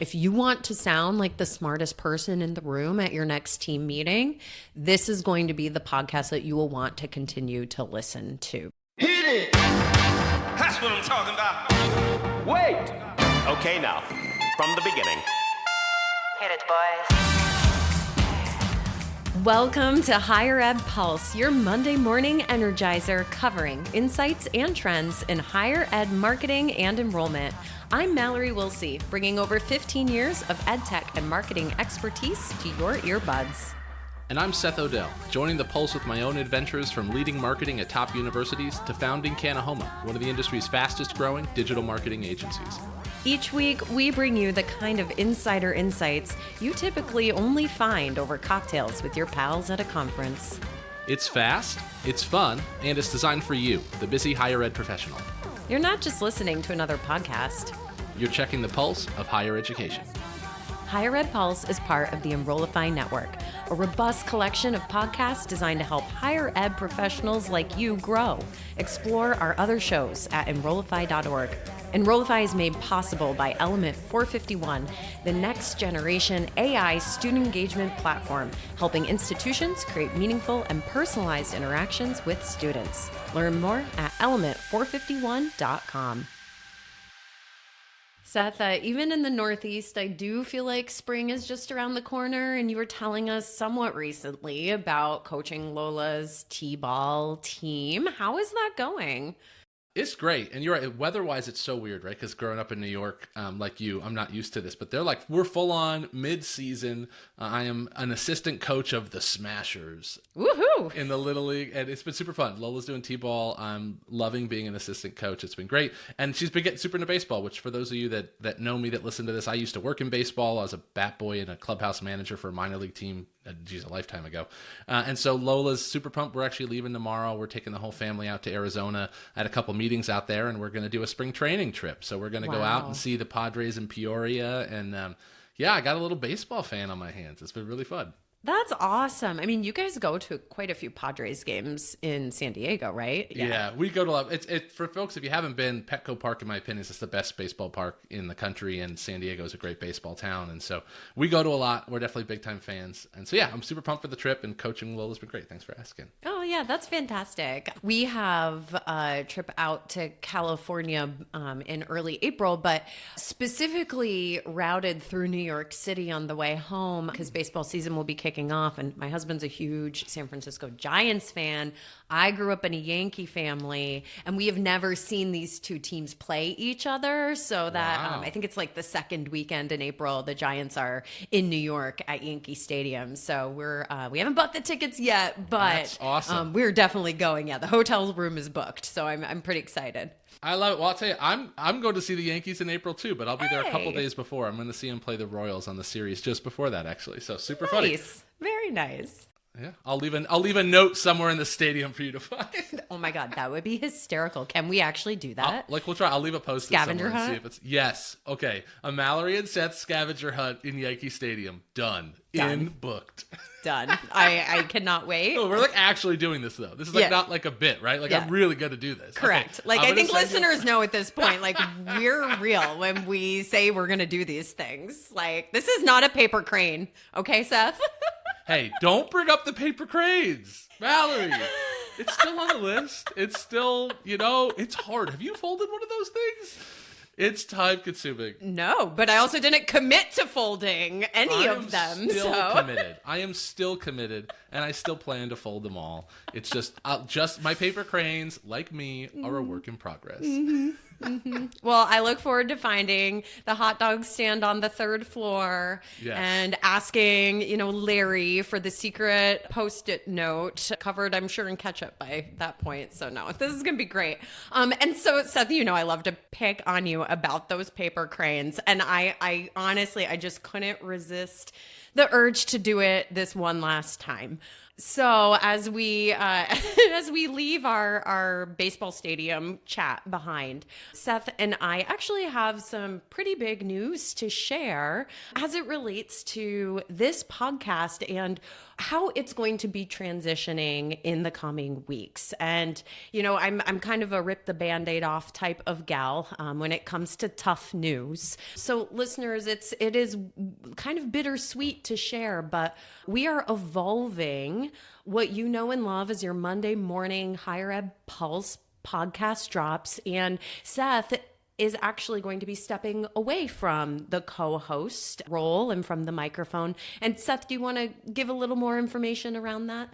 If you want to sound like the smartest person in the room at your next team meeting, this is going to be the podcast that you will want to continue to listen to. Hit it! That's what I'm talking about. Wait! Okay, now, from the beginning. Hit it, boys. Welcome to Higher Ed Pulse, your Monday morning energizer covering insights and trends in higher ed marketing and enrollment. I'm Mallory Willsea, bringing over 15 years of ed tech and marketing expertise to your earbuds. And I'm Seth Odell, joining the Pulse with my own adventures from leading marketing at top universities to founding Kanahoma, one of the industry's fastest growing digital marketing agencies. Each week, we bring you the kind of insider insights you typically only find over cocktails with your pals at a conference. It's fast, it's fun, and it's designed for you, the busy higher ed professional. You're not just listening to another podcast. You're checking the pulse of higher education. Higher Ed Pulse is part of the Enrollify network, a robust collection of podcasts designed to help higher ed professionals like you grow. Explore our other shows at enrollify.org. Enrollify is made possible by Element 451, the next generation AI student engagement platform, helping institutions create meaningful and personalized interactions with students. Learn more at element451.com. Seth, even in the Northeast, I do feel like spring is just around the corner, and you were telling us somewhat recently about coaching Lola's T-ball team. How is that going? It's great. And you're right. Weather-wise, it's so weird, right? Because growing up in New York, like you, I'm not used to this. But they're like, we're full-on mid-season. I am an assistant coach of the Smashers. Woohoo! In the Little League. And it's been super fun. Lola's doing T-ball. I'm loving being an assistant coach. It's been great. And she's been getting super into baseball, which for those of you that know me, that listen to this, I used to work in baseball. I was a bat boy and a clubhouse manager for a minor league team. Geez, a lifetime ago. And so Lola's super pumped. We're actually leaving tomorrow. We're taking the whole family out to Arizona. I had a couple meetings out there, and we're going to do a spring training trip. So we're going to go out and see the Padres in Peoria. And yeah, I got a little baseball fan on my hands. It's been really fun. That's awesome. I mean, you guys go to quite a few Padres games in San Diego, right? Yeah, we go to a lot. It's for folks, if you haven't been, Petco Park, in my opinion, is just the best baseball park in the country, and San Diego is a great baseball town. And so we go to a lot. We're definitely big-time fans. And so, yeah, I'm super pumped for the trip, and coaching Lola's been great. Thanks for asking. Oh, yeah, that's fantastic. We have a trip out to California in early April, but specifically routed through New York City on the way home because baseball season will be kicking off, and my husband's a huge San Francisco Giants fan. I grew up in a Yankee family, and we have never seen these two teams play each other, so that I think it's like the second weekend in April the Giants are in New York at Yankee Stadium. So we haven't bought the tickets yet, but that's awesome. We're definitely going. Yeah, the hotel room is booked, so I'm pretty excited. I love it. Well, I'll tell you, I'm going to see the Yankees in April too, but I'll be there a couple days before. I'm going to see them play the Royals on the series just before that, actually. So super funny. Very nice. Yeah, I'll leave a note somewhere in the stadium for you to find. Oh my God, that would be hysterical. Can we actually do that? We'll try. I'll leave a post Scavenger somewhere hunt? and see if it's yes. Okay, a Mallory and Seth scavenger hunt in Yankee Stadium. Done. Booked. Done. I cannot wait. No, we're like actually doing this though. This is like not like a bit, right? Like I'm really going to do this. Correct. Okay, like I think listeners know at this point, like we're real when we say we're going to do these things. Like this is not a paper crane. Okay, Seth? Hey, don't bring up the paper cranes, Mallory. It's still on the list. It's still, it's hard. Have you folded one of those things? It's time consuming. No, but I also didn't commit to folding any of them. Committed. I am still committed, and I still plan to fold them all. It's just my paper cranes, like me, are a work in progress. Mm-hmm. Mm-hmm. Well, I look forward to finding the hot dog stand on the third floor and asking, Larry for the secret Post-it note covered, I'm sure, in ketchup by that point. So no, this is going to be great. And so, Seth, I love to pick on you about those paper cranes. And I honestly, I just couldn't resist the urge to do it this one last time. So as we as we leave our baseball stadium chat behind, Seth and I actually have some pretty big news to share as it relates to this podcast and how it's going to be transitioning in the coming weeks. And I'm kind of a rip the Band-Aid off type of gal when it comes to tough news. So listeners, it is kind of bittersweet to share, but we are evolving what you know and love as your Monday morning Higher Ed Pulse podcast drops. And Seth is actually going to be stepping away from the co-host role and from the microphone. And Seth, do you want to give a little more information around that?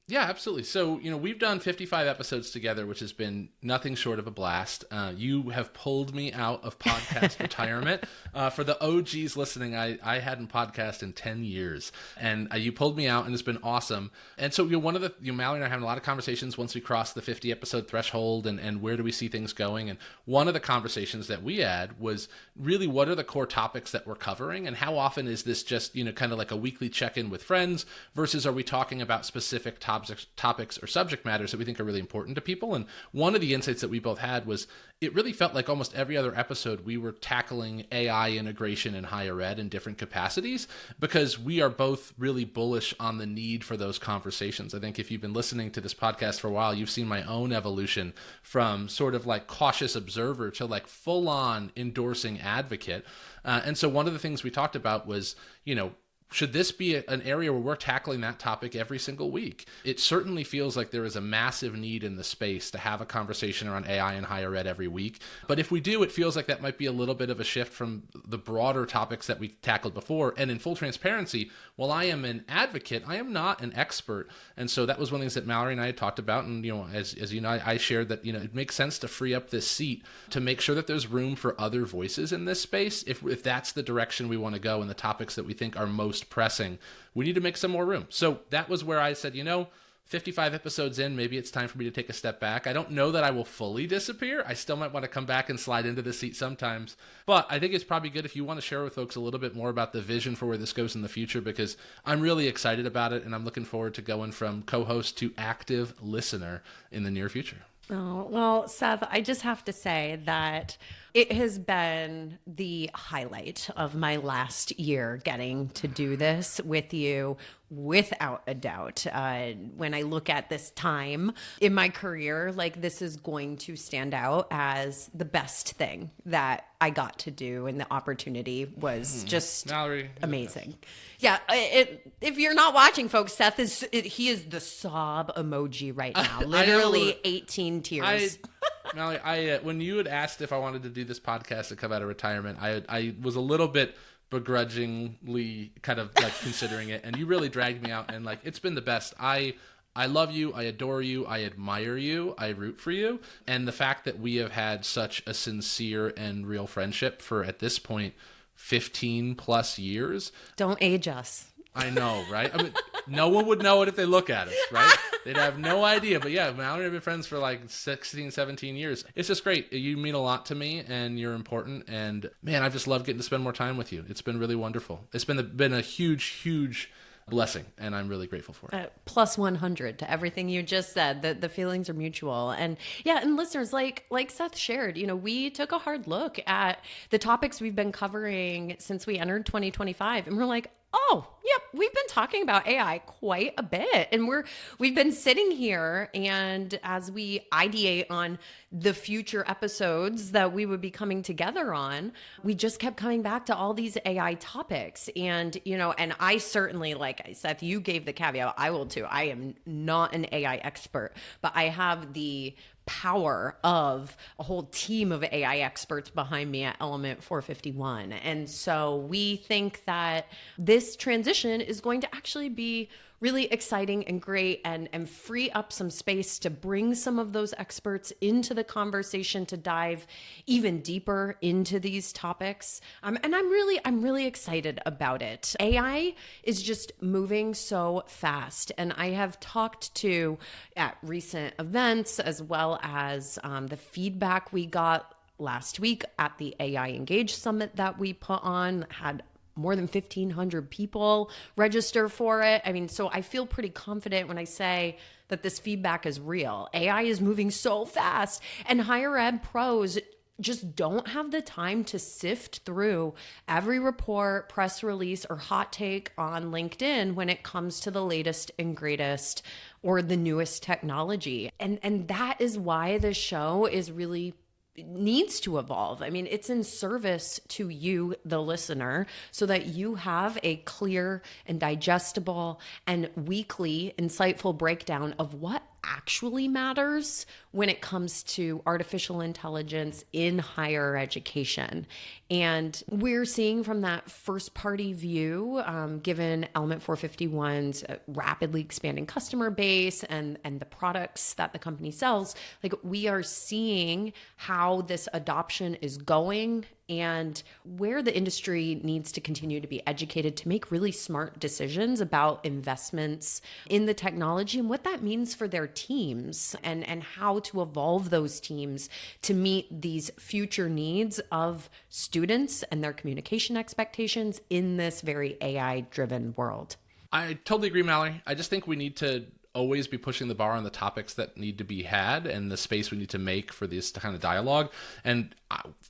Yeah, absolutely. So, we've done 55 episodes together, which has been nothing short of a blast. You have pulled me out of podcast retirement. For the OGs listening, I hadn't podcast in 10 years, and you pulled me out, and it's been awesome. And so, one of the, Mallory and I are having a lot of conversations once we cross the 50 episode threshold, and where do we see things going? And one of the conversations that we had was really, what are the core topics that we're covering, and how often is this just, kind of like a weekly check-in with friends versus are we talking about specific topics or subject matters that we think are really important to people? And one of the insights that we both had was it really felt like almost every other episode we were tackling AI integration in higher ed in different capacities, because we are both really bullish on the need for those conversations. I think if you've been listening to this podcast for a while, you've seen my own evolution from sort of like cautious observer to like full on endorsing advocate. And so one of the things we talked about was, should this be an area where we're tackling that topic every single week? It certainly feels like there is a massive need in the space to have a conversation around AI in higher ed every week. But if we do, it feels like that might be a little bit of a shift from the broader topics that we tackled before. And in full transparency, while I am an advocate, I am not an expert. And so that was one of the things that Mallory and I had talked about. And, as you know, I shared that, it makes sense to free up this seat to make sure that there's room for other voices in this space. If that's the direction we want to go and the topics that we think are most pressing, we need to make some more room. So that was where I said, 55 episodes in, maybe it's time for me to take a step back. I don't know that I will fully disappear. I still might want to come back and slide into the seat sometimes. But I think it's probably good if you want to share with folks a little bit more about the vision for where this goes in the future, because I'm really excited about it and I'm looking forward to going from co-host to active listener in the near future. Oh, well, Seth, I just have to say that it has been the highlight of my last year getting to do this with you, without a doubt. When I look at this time in my career, like, this is going to stand out as the best thing that I got to do, and the opportunity was just Mallory, amazing. Yeah, if you're not watching, folks, Seth he is the sob emoji right now. Literally 18 tears. Mallory, when you had asked if I wanted to do this podcast to come out of retirement, I was a little bit begrudgingly kind of like considering it, and you really dragged me out, and like, it's been the best. I love you, I adore you, I admire you, I root for you, and the fact that we have had such a sincere and real friendship for, at this point, 15 plus years. Don't age us. I know, right? I mean, no one would know it if they look at us, right? They'd have no idea. But yeah, Mallory and I have been friends for like 16, 17 years. It's just great. You mean a lot to me, and you're important. And man, I've just loved getting to spend more time with you. It's been really wonderful. It's been a huge, huge blessing, and I'm really grateful for it. Plus 100 to everything you just said. The feelings are mutual. And yeah, and listeners, like Seth shared, we took a hard look at the topics we've been covering since we entered 2025, and we're like, oh, yep, we've been talking about AI quite a bit. And we've been sitting here, and as we ideate on the future episodes that we would be coming together on, we just kept coming back to all these AI topics. And, and I certainly, like I said, you gave the caveat, I will too. I am not an AI expert, but I have the power of a whole team of AI experts behind me at Element 451. And so we think that this transition is going to actually be really exciting and great, and free up some space to bring some of those experts into the conversation to dive even deeper into these topics. And I'm really excited about it. AI is just moving so fast. And I have talked to at recent events, as well as the feedback we got last week at the AI Engage Summit that we put on, had more than 1,500 people register for it. I mean, so I feel pretty confident when I say that this feedback is real. AI is moving so fast, and higher ed pros just don't have the time to sift through every report, press release, or hot take on LinkedIn when it comes to the latest and greatest or the newest technology. And that is why the show is really needs to evolve. I mean, it's in service to you, the listener, so that you have a clear and digestible and weekly insightful breakdown of what actually matters when it comes to artificial intelligence in higher education. And we're seeing from that first party view, given Element 451's rapidly expanding customer base and the products that the company sells, like we are seeing how this adoption is going and where the industry needs to continue to be educated to make really smart decisions about investments in the technology and what that means for their teams and how to evolve those teams to meet these future needs of students and their communication expectations in this very AI-driven world. I totally agree, Mallory. I just think we need to always be pushing the bar on the topics that need to be had and the space we need to make for this kind of dialogue. And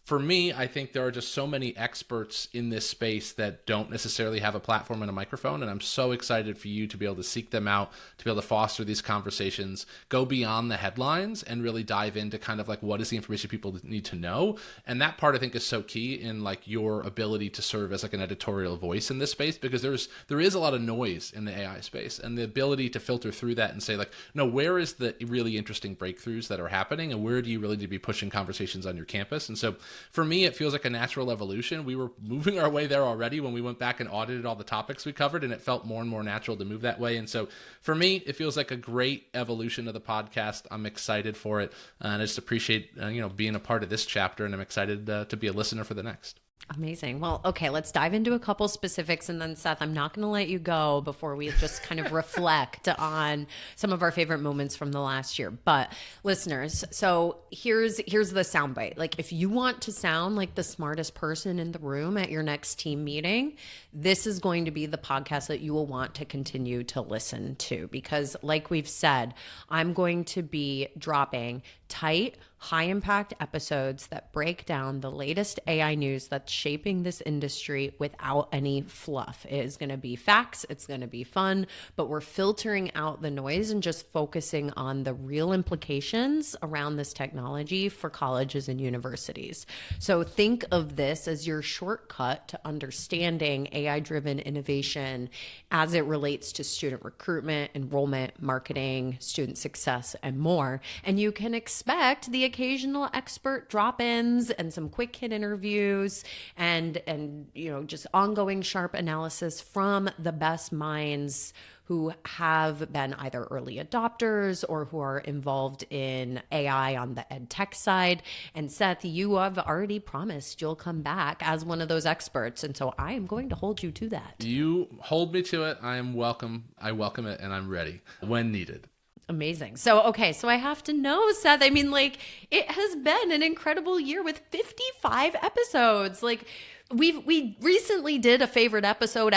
for me, I think there are just so many experts in this space that don't necessarily have a platform and a microphone. And I'm so excited for you to be able to seek them out, to be able to foster these conversations, go beyond the headlines and really dive into kind of like what is the information people need to know. And that part I think is so key in like your ability to serve as like an editorial voice in this space, because there is a lot of noise in the AI space, and the ability to filter through that and say like, no, where is the really interesting breakthroughs that are happening and where do you really need to be pushing conversations on your campus? And so for me, it feels like a natural evolution. We were moving our way there already when we went back and audited all the topics we covered, and it felt more and more natural to move that way. And so for me, it feels like a great evolution of the podcast. I'm excited for it, and I just appreciate being a part of this chapter, and I'm excited to be a listener for the next. Amazing. Well, okay, let's dive into a couple specifics. And then, Seth, I'm not going to let you go before we just kind of reflect on some of our favorite moments from the last year. But listeners, so here's the soundbite. Like, if you want to sound like the smartest person in the room at your next team meeting, this is going to be the podcast that you will want to continue to listen to. Because like we've said, I'm going to be dropping tight, high-impact episodes that break down the latest AI news that's shaping this industry without any fluff. It is going to be facts. It's going to be fun, but we're filtering out the noise and just focusing on the real implications around this technology for colleges and universities. So think of this as your shortcut to understanding AI-driven innovation as it relates to student recruitment, enrollment, marketing, student success, and more. And you can expect the occasional expert drop-ins and some quick hit interviews and just ongoing sharp analysis from the best minds who have been either early adopters or who are involved in AI on the ed tech side. And Seth, you have already promised you'll come back as one of those experts. And so I am going to hold you to that. You hold me to it. I am welcome. I welcome it, and I'm ready when needed. Amazing. So I have to know, Seth, I mean, like, it has been an incredible year with 55 episodes. Like, we recently did a favorite episode,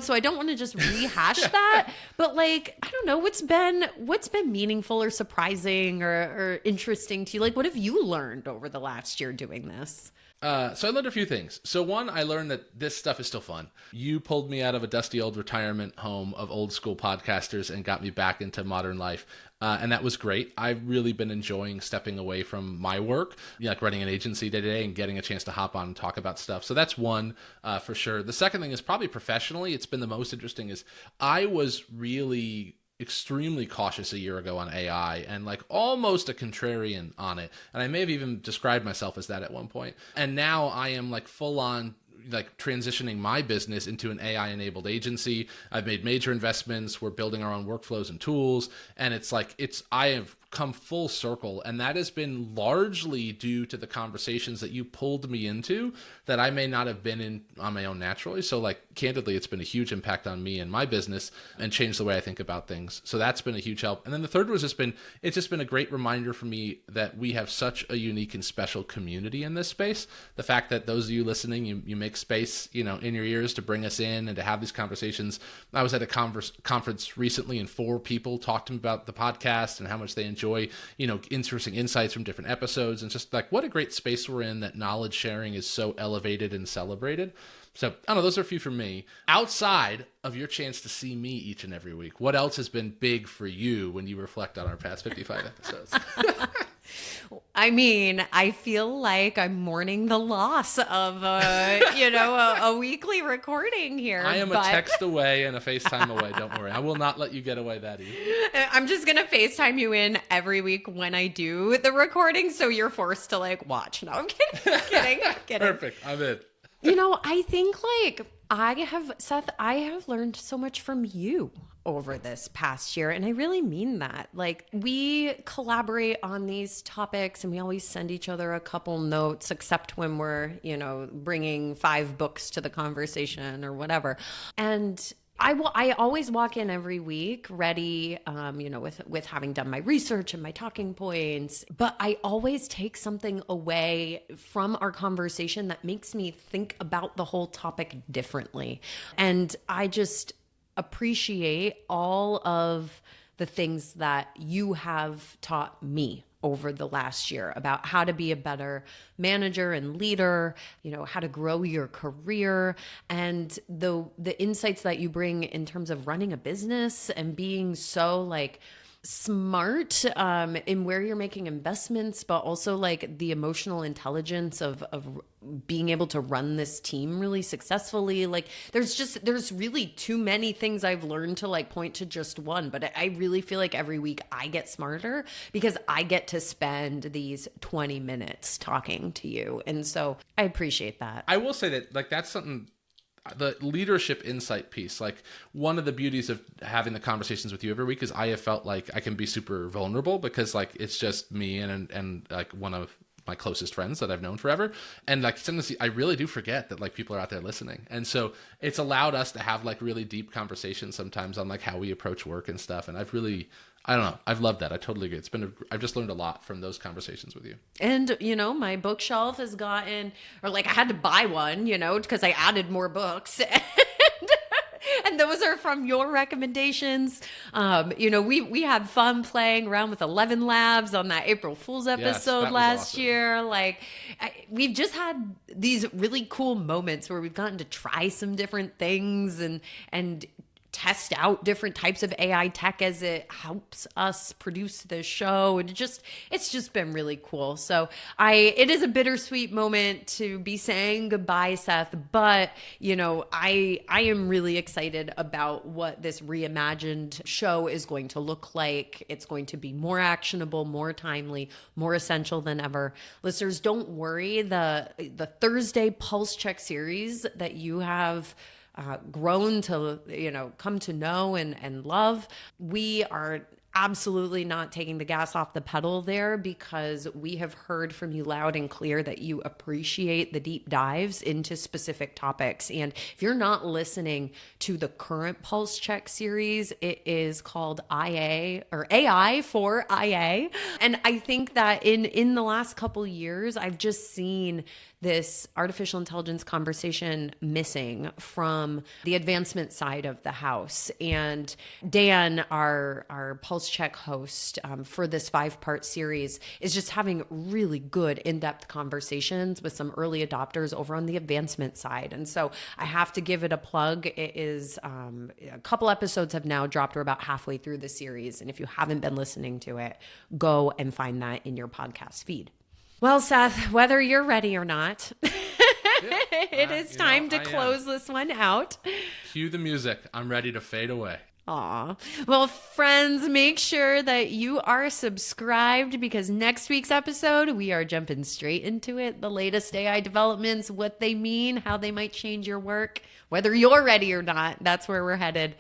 so I don't want to just rehash that, but like, I don't know, what's been meaningful or surprising or interesting to you? Like, what have you learned over the last year doing this? So I learned a few things. So one, I learned that this stuff is still fun. You pulled me out of a dusty old retirement home of old school podcasters and got me back into modern life. And that was great. I've really been enjoying stepping away from my work, like running an agency day to day and getting a chance to hop on and talk about stuff. So that's one for sure. The second thing is probably professionally. It's been the most interesting is I was really extremely cautious a year ago on AI and like almost a contrarian on it. And I may have even described myself as that at one point. And now I am like full on like transitioning my business into an AI enabled agency. I've made major investments. We're building our own workflows and tools. And I have come full circle, and that has been largely due to the conversations that you pulled me into that I may not have been in on my own naturally. So like candidly, it's been a huge impact on me and my business and changed the way I think about things. So that's been a huge help. And then the third was it's just been a great reminder for me that we have such a unique and special community in this space. The fact that those of you listening, you make space, in your ears to bring us in and to have these conversations. I was at a conference recently and 4 people talked to me about the podcast and how much they enjoy, interesting insights from different episodes, and just like what a great space we're in that knowledge sharing is so elevated and celebrated. So I don't know, those are a few for me. Outside of your chance to see me each and every week, what else has been big for you when you reflect on our past 55 episodes? I mean, I feel like I'm mourning the loss of, a weekly recording here. I am a text away and a FaceTime away. Don't worry. I will not let you get away that easy. I'm just going to FaceTime you in every week when I do the recording, so you're forced to, watch. No, I'm kidding. I'm kidding. Perfect. I'm in. I think, Seth, I have learned so much from you over this past year. And I really mean that. We collaborate on these topics and we always send each other a couple notes, except when we're, bringing 5 books to the conversation or whatever. And I always walk in every week ready, with having done my research and my talking points, but I always take something away from our conversation that makes me think about the whole topic differently. And I just appreciate all of the things that you have taught me over the last year about how to be a better manager and leader, how to grow your career, and the insights that you bring in terms of running a business and being so smart in where you're making investments, but also the emotional intelligence of being able to run this team really successfully. There's really too many things I've learned to point to just one, but I really feel like every week I get smarter because I get to spend these 20 minutes talking to you. And so I appreciate that. I will say that that's something, the leadership insight piece, one of the beauties of having the conversations with you every week is I have felt like I can be super vulnerable because it's just me and one of my closest friends that I've known forever. And sometimes I really do forget that people are out there listening. And so it's allowed us to have really deep conversations sometimes on how we approach work and stuff. And I don't know. I've loved that. I totally agree. I've just learned a lot from those conversations with you. And, my bookshelf has gotten, I had to buy one, because I added more books. And those are from your recommendations. We had fun playing around with 11 Labs on that April Fool's episode last year. We've just had these really cool moments where we've gotten to try some different things and test out different types of AI tech as it helps us produce the show. And it's just been really cool. So it is a bittersweet moment to be saying goodbye, Seth, but I am really excited about what this reimagined show is going to look like. It's going to be more actionable, more timely, more essential than ever. Listeners, don't worry. The Thursday Pulse Check series that you have grown to, come to know and love. We are absolutely not taking the gas off the pedal there because we have heard from you loud and clear that you appreciate the deep dives into specific topics. And if you're not listening to the current Pulse Check series, it is called IA or AI for IA. And I think that in the last couple years, I've just seen this artificial intelligence conversation missing from the advancement side of the house. And Dan, our Pulse Check host for this 5-part series, is just having really good in-depth conversations with some early adopters over on the advancement side. And so I have to give it a plug. It is a couple episodes have now dropped. We're about halfway through the series. And if you haven't been listening to it, go and find that in your podcast feed. Well, Seth, whether you're ready or not, it is time to close this one out. Cue the music. I'm ready to fade away. Aw. Well, friends, make sure that you are subscribed because next week's episode, we are jumping straight into it. The latest AI developments, what they mean, how they might change your work, whether you're ready or not. That's where we're headed.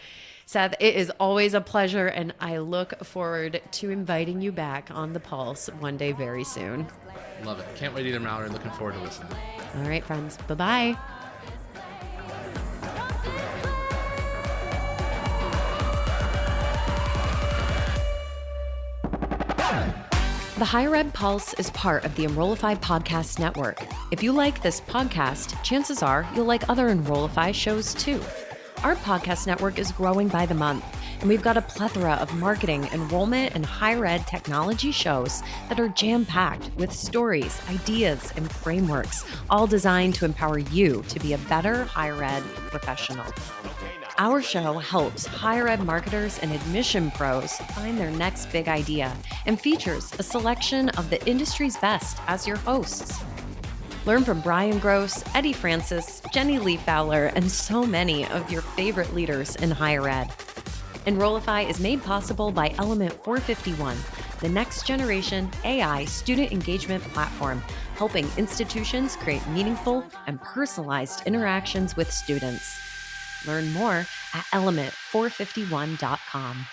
Seth, it is always a pleasure, and I look forward to inviting you back on The Pulse one day very soon. Love it. Can't wait either, Mallory. Looking forward to listening. All right, friends. Bye-bye. The Higher Ed Pulse is part of the Enrollify podcast network. If you like this podcast, chances are you'll like other Enrollify shows too. Our podcast network is growing by the month, and we've got a plethora of marketing, enrollment, and higher ed technology shows that are jam-packed with stories, ideas, and frameworks, all designed to empower you to be a better higher ed professional. Our show helps higher ed marketers and admission pros find their next big idea and features a selection of the industry's best as your hosts. Learn from Brian Gross, Eddie Francis, Jenny Lee Fowler, and so many of your favorite leaders in higher ed. Enrollify is made possible by Element 451, the next generation AI student engagement platform, helping institutions create meaningful and personalized interactions with students. Learn more at element451.com.